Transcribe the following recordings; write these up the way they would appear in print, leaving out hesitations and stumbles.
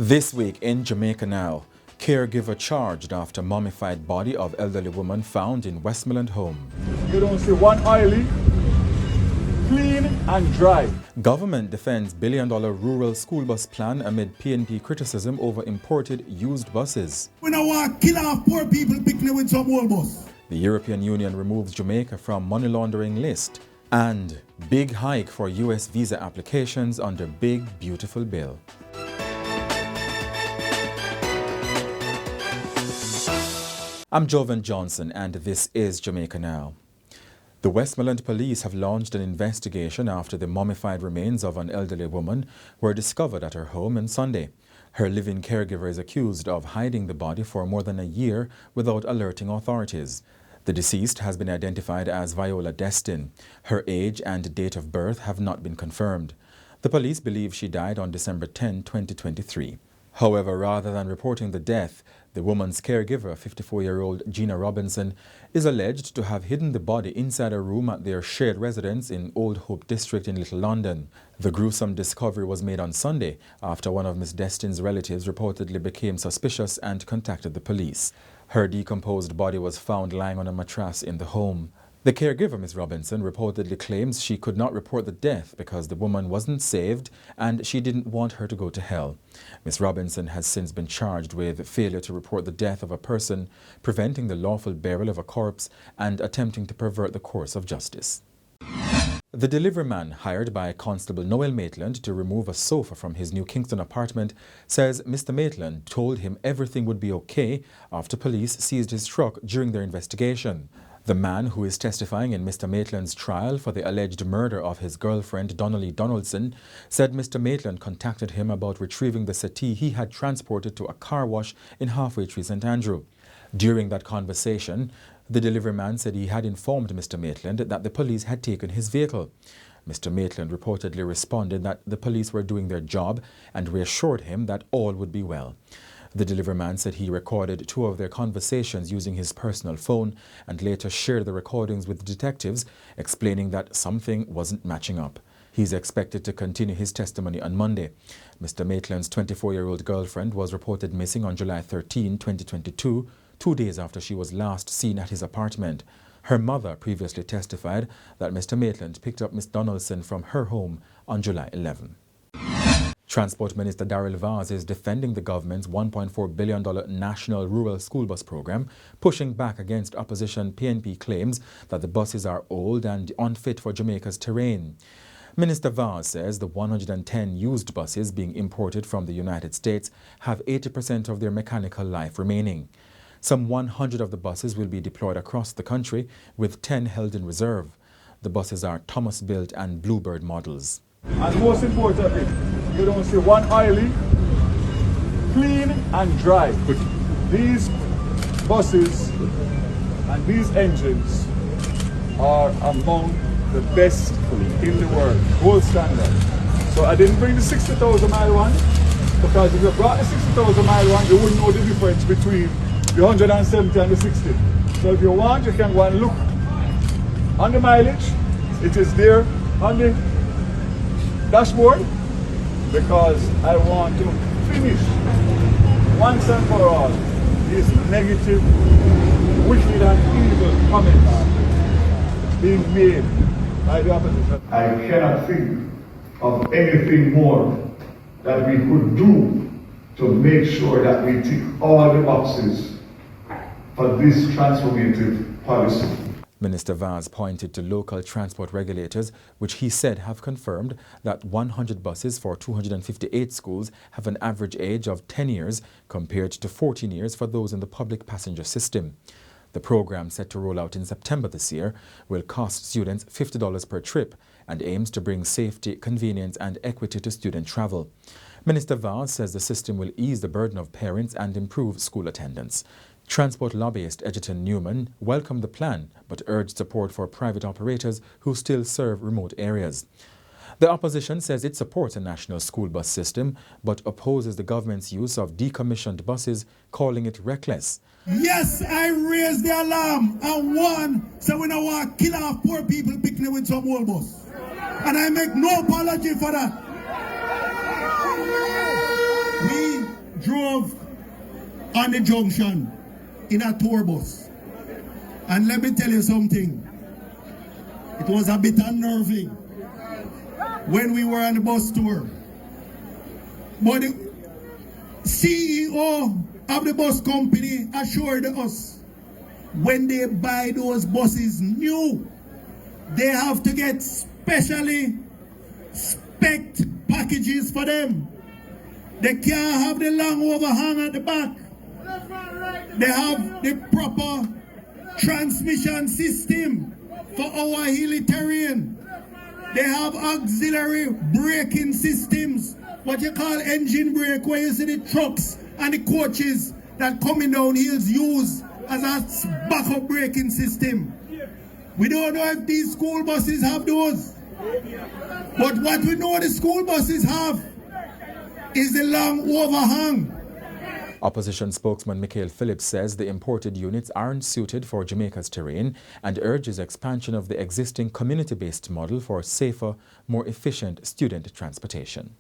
This week in Jamaica Now, caregiver charged after mummified body of elderly woman found in Westmoreland home. You don't see one oily, clean and dry. Government defends billion-dollar rural school bus plan amid PNP criticism over imported used buses. We don't want to kill off poor people picking with some old bus. The European Union removes Jamaica from money laundering list. And big hike for US visa applications under Big Beautiful Bill. I'm Jovan Johnson and this is Jamaica Now. The Westmoreland police have launched an investigation after the mummified remains of an elderly woman were discovered at her home on Sunday. Her living caregiver is accused of hiding the body for more than a year without alerting authorities. The deceased has been identified as Viola Destin. Her age and date of birth have not been confirmed. The police believe she died on December 10, 2023. However, rather than reporting the death, the woman's caregiver, 54-year-old Gina Robinson, is alleged to have hidden the body inside a room at their shared residence in Old Hope District in Little London. The gruesome discovery was made on Sunday after one of Miss Destin's relatives reportedly became suspicious and contacted the police. Her decomposed body was found lying on a mattress in the home. The caregiver, Ms. Robinson, reportedly claims she could not report the death because the woman wasn't saved and she didn't want her to go to hell. Ms. Robinson has since been charged with failure to report the death of a person, preventing the lawful burial of a corpse, and attempting to pervert the course of justice. The deliveryman hired by Constable Noel Maitland to remove a sofa from his new Kingston apartment says Mr. Maitland told him everything would be okay after police seized his truck during their investigation. The man, who is testifying in Mr. Maitland's trial for the alleged murder of his girlfriend Donnelly Donaldson, said Mr. Maitland contacted him about retrieving the settee he had transported to a car wash in Halfway Tree St. Andrew. During that conversation, the deliveryman said he had informed Mr. Maitland that the police had taken his vehicle. Mr. Maitland reportedly responded that the police were doing their job and reassured him that all would be well. The deliveryman said he recorded two of their conversations using his personal phone and later shared the recordings with detectives, explaining that something wasn't matching up. He's expected to continue his testimony on Monday. Mr. Maitland's 24-year-old girlfriend was reported missing on July 13, 2022, 2 days after she was last seen at his apartment. Her mother previously testified that Mr. Maitland picked up Miss Donaldson from her home on July 11. Transport Minister Darrell Vaz is defending the government's $1.4 billion national rural school bus program, pushing back against opposition PNP claims that the buses are old and unfit for Jamaica's terrain. Minister Vaz says the 110 used buses being imported from the United States have 80% of their mechanical life remaining. Some 100 of the buses will be deployed across the country, with 10 held in reserve. The buses are Thomas-built and Bluebird models. And most importantly, you don't see one oily, clean and dry. These buses and these engines are among the best in the world, gold standard. So I didn't bring the 60,000 mile one, because if you brought the 60,000 mile one, you wouldn't know the difference between the 170 and the 60. So if you want, you can go and look on the mileage. It is there on the dashboard, because I want to finish once and for all these negative, wicked and evil comments being made by the opposition. I cannot think of anything more that we could do to make sure that we tick all the boxes for this transformative policy. Minister Vaz pointed to local transport regulators, which he said have confirmed that 100 buses for 258 schools have an average age of 10 years compared to 14 years for those in the public passenger system. The program, set to roll out in September this year, will cost students $50 per trip and aims to bring safety, convenience and equity to student travel. Minister Vaz says the system will ease the burden of parents and improve school attendance. Transport lobbyist Edgerton Newman welcomed the plan but urged support for private operators who still serve remote areas. The opposition says it supports a national school bus system but opposes the government's use of decommissioned buses, calling it reckless. Yes, I raised the alarm and warn, so we don't want to kill off poor people picking with some old bus. And I make no apology for that. We on the junction in a tour bus. And let me tell you something. It was a bit unnerving when we were on the bus tour. But the CEO of the bus company assured us when they buy those buses new, they have to get specially spec'd packages for them. They can't have the long overhang at the back. They have the proper transmission system for our hilly terrain. They have auxiliary braking systems, what you call engine brake, where you see the trucks and the coaches that coming down hills use as a backup braking system. We don't know if these school buses have those. But what we know the school buses have is the long overhang. Opposition spokesman Michael Phillips says the imported units aren't suited for Jamaica's terrain and urges expansion of the existing community-based model for safer, more efficient student transportation.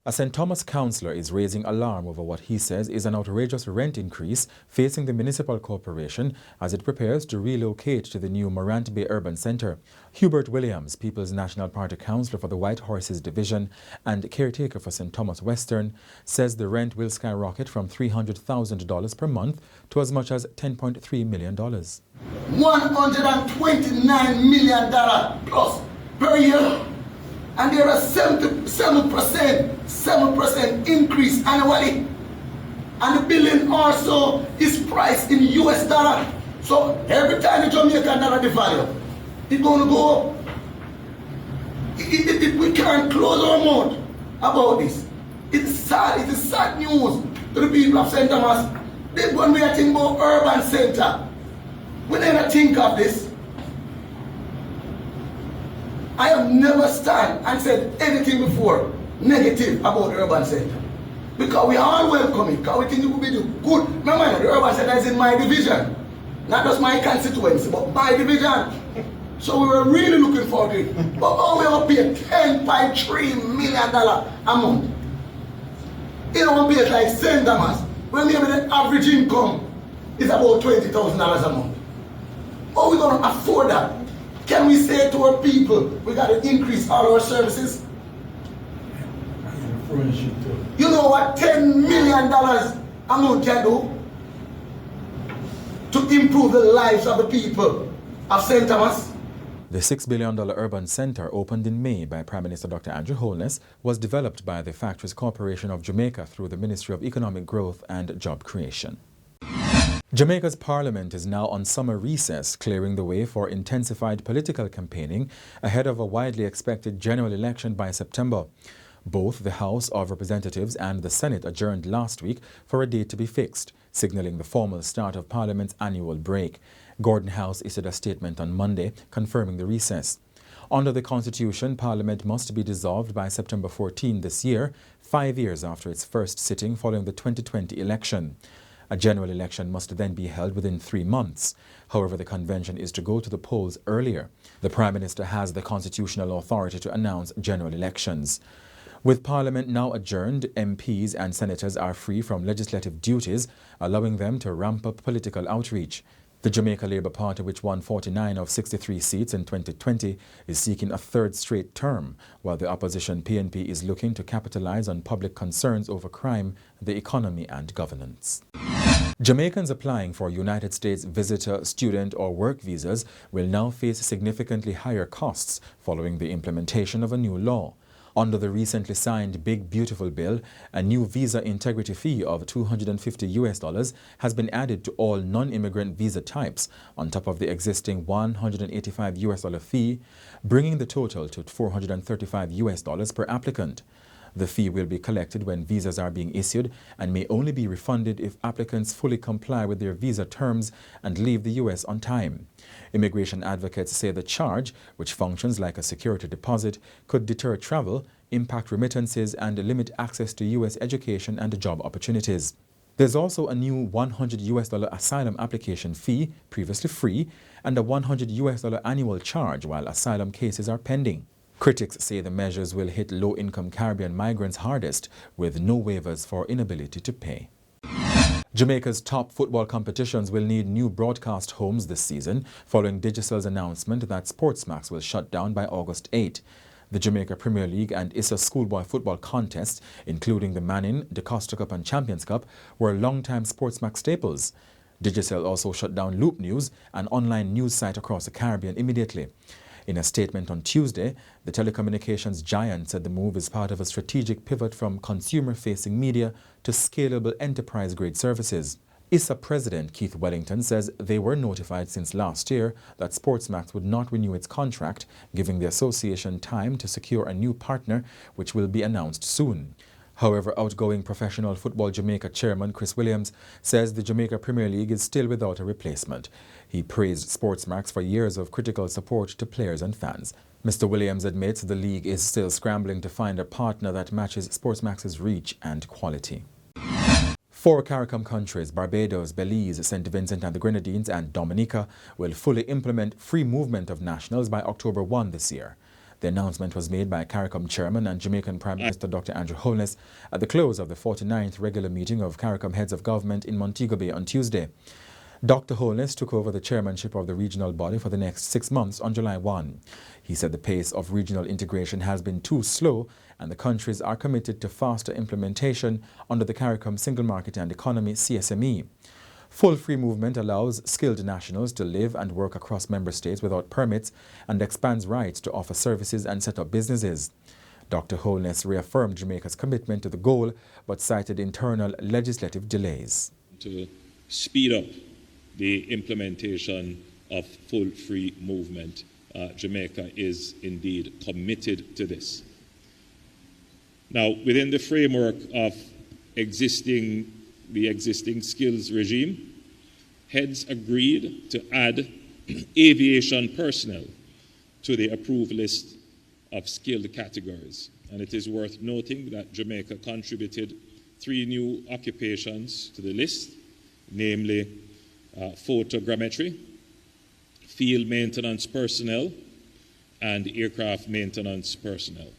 A St. Thomas councillor is raising alarm over what he says is an outrageous rent increase facing the municipal corporation as it prepares to relocate to the new Morant Bay Urban Centre. Hubert Williams, People's National Party councillor for the White Horses Division and caretaker for St. Thomas Western, says the rent will skyrocket from $300,000 per month to as much as $10.3 million. $129 million plus per year. And there are 7% increase annually. And the billing also is priced in US dollar. So every time the Jamaican dollar devalue, it's going to go up. We can't close our mouth about this. It's sad. It is sad news to the people of St. Thomas. When we are thinking about urban center, we never think of this. I have never stand and said anything before negative about the urban center. Because we are all welcoming, because we think it will be the good. Remember, the urban center is in my division. Not just my constituency, but my division. So we were really looking forward to it. But now we have to pay $10.3 million a month. You know, we pay like St. Thomas, when maybe the average income is about $20,000 a month. How are we going to afford that? Can we say to our people, we got to increase all our services? You know what $10 million a month can do to improve the lives of the people of St. Thomas? The $6 billion urban centre, opened in May by Prime Minister Dr. Andrew Holness, was developed by the Factories Corporation of Jamaica through the Ministry of Economic Growth and Job Creation. Jamaica's parliament is now on summer recess, clearing the way for intensified political campaigning ahead of a widely expected general election by September. Both the House of Representatives and the Senate adjourned last week for a date to be fixed, signalling the formal start of Parliament's annual break. Gordon House issued a statement on Monday confirming the recess. Under the Constitution, Parliament must be dissolved by September 14 this year, 5 years after its first sitting following the 2020 election. A general election must then be held within 3 months. However, the convention is to go to the polls earlier. The Prime Minister has the constitutional authority to announce general elections. With Parliament now adjourned, MPs and senators are free from legislative duties, allowing them to ramp up political outreach. The Jamaica Labour Party, which won 49 of 63 seats in 2020, is seeking a third straight term, while the opposition PNP is looking to capitalize on public concerns over crime, the economy and governance. Jamaicans applying for United States visitor, student or work visas will now face significantly higher costs following the implementation of a new law. Under the recently signed Big Beautiful Bill, a new visa integrity fee of $250 has been added to all non-immigrant visa types, on top of the existing $185 fee, bringing the total to $435 per applicant. The fee will be collected when visas are being issued and may only be refunded if applicants fully comply with their visa terms and leave the U.S. on time. Immigration advocates say the charge, which functions like a security deposit, could deter travel, impact remittances, and limit access to U.S. education and job opportunities. There's also a new $100 asylum application fee, previously free, and a $100 annual charge while asylum cases are pending. Critics say the measures will hit low-income Caribbean migrants hardest, with no waivers for inability to pay. Jamaica's top football competitions will need new broadcast homes this season, following Digicel's announcement that SportsMax will shut down by August 8. The Jamaica Premier League and ISA schoolboy football contests, including the Manning, the Costa Cup and Champions Cup, were long-time SportsMax staples. Digicel also shut down Loop News, an online news site across the Caribbean, immediately. In a statement on Tuesday, the telecommunications giant said the move is part of a strategic pivot from consumer-facing media to scalable enterprise-grade services. ISA President Keith Wellington says they were notified since last year that SportsMax would not renew its contract, giving the association time to secure a new partner, which will be announced soon. However, outgoing Professional Football Jamaica chairman Chris Williams says the Jamaica Premier League is still without a replacement. He praised SportsMax for years of critical support to players and fans. Mr. Williams admits the league is still scrambling to find a partner that matches SportsMax's reach and quality. 4 CARICOM countries, Barbados, Belize, St. Vincent and the Grenadines and Dominica, will fully implement free movement of nationals by October 1 this year. The announcement was made by CARICOM Chairman and Jamaican Prime Minister Dr. Andrew Holness at the close of the 49th regular meeting of CARICOM Heads of Government in Montego Bay on Tuesday. Dr. Holness took over the chairmanship of the regional body for the next 6 months on July 1. He said the pace of regional integration has been too slow and the countries are committed to faster implementation under the CARICOM Single Market and Economy CSME. Full free movement allows skilled nationals to live and work across member states without permits and expands rights to offer services and set up businesses. Dr. Holness reaffirmed Jamaica's commitment to the goal but cited internal legislative delays. To speed up the implementation of full free movement, Jamaica is indeed committed to this. Now, within the framework of the existing skills regime, heads agreed to add aviation personnel to the approved list of skilled categories. And it is worth noting that Jamaica contributed 3 new occupations to the list, namely photogrammetry, field maintenance personnel, and aircraft maintenance personnel.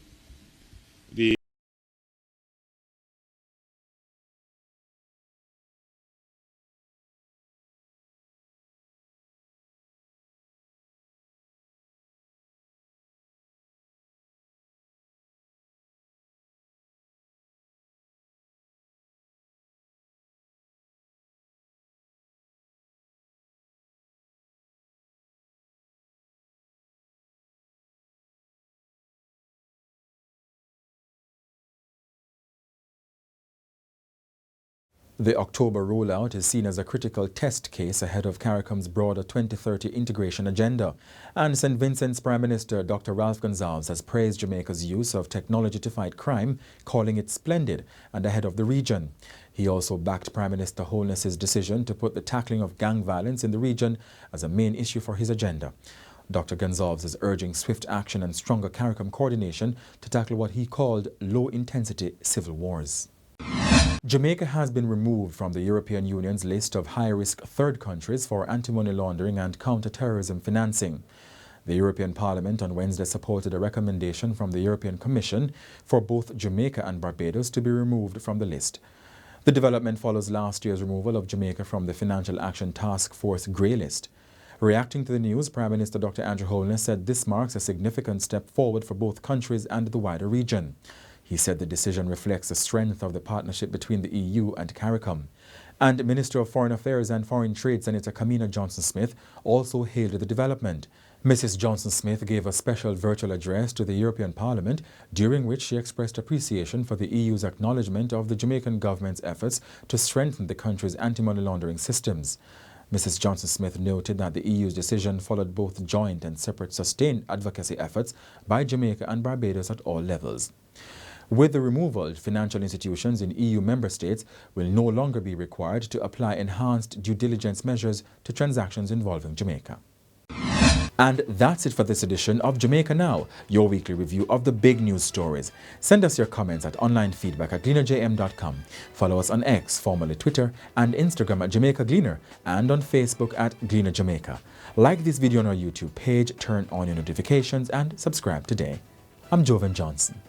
The October rollout is seen as a critical test case ahead of CARICOM's broader 2030 integration agenda. And St. Vincent's Prime Minister Dr. Ralph Gonsalves has praised Jamaica's use of technology to fight crime, calling it splendid and ahead of the region. He also backed Prime Minister Holness's decision to put the tackling of gang violence in the region as a main issue for his agenda. Dr. Gonsalves is urging swift action and stronger CARICOM coordination to tackle what he called low-intensity civil wars. Jamaica has been removed from the European Union's list of high-risk third countries for anti-money laundering and counter-terrorism financing. The European Parliament on Wednesday supported a recommendation from the European Commission for both Jamaica and Barbados to be removed from the list. The development follows last year's removal of Jamaica from the Financial Action Task Force grey list. Reacting to the news, Prime Minister Dr. Andrew Holness said this marks a significant step forward for both countries and the wider region. He said the decision reflects the strength of the partnership between the EU and CARICOM. And Minister of Foreign Affairs and Foreign Trade Senator Kamina Johnson-Smith also hailed the development. Mrs. Johnson-Smith gave a special virtual address to the European Parliament, during which she expressed appreciation for the EU's acknowledgement of the Jamaican government's efforts to strengthen the country's anti-money laundering systems. Mrs. Johnson-Smith noted that the EU's decision followed both joint and separate sustained advocacy efforts by Jamaica and Barbados at all levels. With the removal, financial institutions in EU member states will no longer be required to apply enhanced due diligence measures to transactions involving Jamaica. And that's it for this edition of Jamaica Now, your weekly review of the big news stories. Send us your comments at onlinefeedback@gleanerjm.com. Follow us on X, formerly Twitter, and Instagram at Jamaica Gleaner, and on Facebook at Gleaner Jamaica. Like this video on our YouTube page, turn on your notifications, and subscribe today. I'm Jovan Johnson.